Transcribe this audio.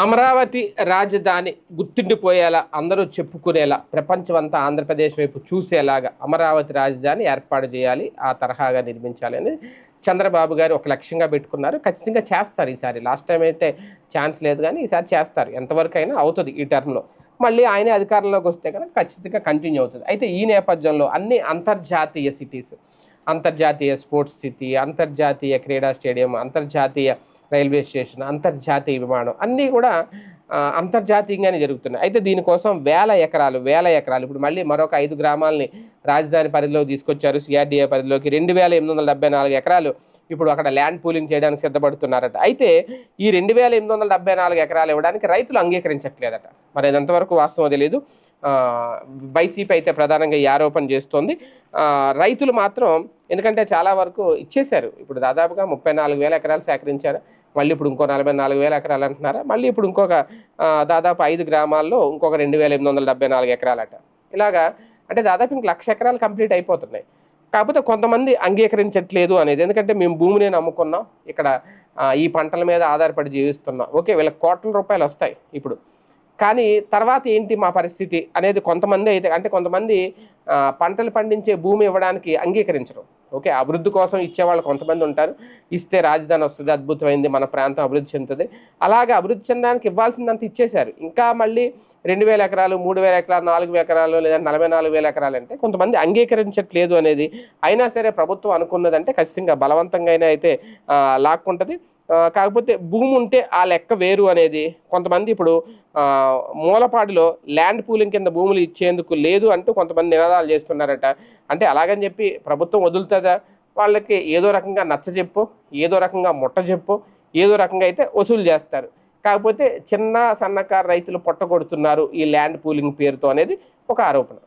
అమరావతి రాజధాని గుర్తుండిపోయేలా అందరూ చెప్పుకునేలా ప్రపంచమంతా ఆంధ్రప్రదేశ్ వైపు చూసేలాగా అమరావతి రాజధాని ఏర్పాటు చేయాలి, ఆ తరహాగా నిర్మించాలి అని చంద్రబాబు గారు ఒక లక్ష్యంగా పెట్టుకున్నారు. ఖచ్చితంగా చేస్తారు ఈసారి. లాస్ట్ టైం అయితే ఛాన్స్ లేదు కానీ ఈసారి చేస్తారు. ఎంతవరకు అయినా అవుతుంది ఈ టర్మ్లో. మళ్ళీ ఆయనే అధికారంలోకి వస్తే కనుక ఖచ్చితంగా కంటిన్యూ అవుతుంది. అయితే ఈ నేపథ్యంలో అన్ని అంతర్జాతీయ సిటీస్, అంతర్జాతీయ స్పోర్ట్స్ సిటీ, అంతర్జాతీయ క్రీడా స్టేడియం, అంతర్జాతీయ రైల్వే స్టేషన్, అంతర్జాతీయ విమానం అన్నీ కూడా అంతర్జాతీయంగానే జరుగుతున్నాయి. అయితే దీనికోసం వేల ఎకరాలు ఇప్పుడు మళ్ళీ మరొక 5 గ్రామాలని రాజధాని పరిధిలోకి తీసుకొచ్చారు. సిఆర్డీఏ పరిధిలోకి 2874 ఎకరాలు ఇప్పుడు అక్కడ ల్యాండ్ పూలింగ్ చేయడానికి సిద్ధపడుతున్నారట. అయితే ఈ 2874 ఎకరాలు ఇవ్వడానికి రైతులు అంగీకరించట్లేదట. మరి అది ఎంతవరకు వాస్తవం తెలియదు. వైసీపీ అయితే ప్రధానంగా ఈ ఆరోపణ చేస్తోంది. రైతులు మాత్రం ఎందుకంటే చాలా వరకు ఇచ్చేశారు. ఇప్పుడు దాదాపుగా 34,000 ఎకరాలు సేకరించారు. మళ్ళీ ఇప్పుడు ఇంకో 44,000 ఎకరాలు అంటున్నారా, మళ్ళీ ఇప్పుడు ఇంకొక దాదాపు 5 గ్రామాల్లో ఇంకొక 2874 ఎకరాలట. ఇలాగా అంటే దాదాపు ఇంక 1,00,000 ఎకరాలు కంప్లీట్ అయిపోతున్నాయి. కాకపోతే కొంతమంది అంగీకరించట్లేదు అనేది. ఎందుకంటే మేము భూమిని నమ్ముకున్నాం, ఇక్కడ ఈ పంటల మీద ఆధారపడి జీవిస్తున్నాం. ఓకే, వీళ్ళకి కోట్ల రూపాయలు వస్తాయి ఇప్పుడు, కానీ తర్వాత ఏంటి మా పరిస్థితి అనేది కొంతమంది అయితే, అంటే కొంతమంది పంటలు పండించే భూమి ఇవ్వడానికి అంగీకరించరు. ఓకే, అభివృద్ధి కోసం ఇచ్చేవాళ్ళు కొంతమంది ఉంటారు. ఇస్తే రాజధాని వస్తుంది, అద్భుతమైంది, మన ప్రాంతం అభివృద్ధి చెందుతుంది. అలాగే అభివృద్ధి చెందడానికి ఇవ్వాల్సిందంత ఇచ్చేశారు. ఇంకా మళ్ళీ 2,000 ఎకరాలు, 3,000 ఎకరాలు, 4,000 ఎకరాలు లేదా 44,000 ఎకరాలు అంటే కొంతమంది అంగీకరించట్లేదు అనేది. అయినా సరే ప్రభుత్వం అనుకున్నదంటే ఖచ్చితంగా బలవంతంగా అయితే లాక్కుంటుంది. కాకపోతే భూమి ఉంటే ఆ లెక్క వేరు అనేది. కొంతమంది ఇప్పుడు మూలపాడులో ల్యాండ్ పూలింగ్ కింద భూములు ఇచ్చేందుకు లేదు అంటూ కొంతమంది నినాదాలు చేస్తున్నారట. అంటే అలాగని చెప్పి ప్రభుత్వం వదులుతుందా? వాళ్ళకి ఏదో రకంగా నచ్చజెప్పో, ఏదో రకంగా ముట్టజెప్పో, ఏదో రకంగా అయితే వసూలు చేస్తారు. కాకపోతే చిన్న సన్నకారు రైతులు పొట్టగొడుతున్నారు ఈ ల్యాండ్ పూలింగ్ పేరుతో అనేది ఒక ఆరోపణ.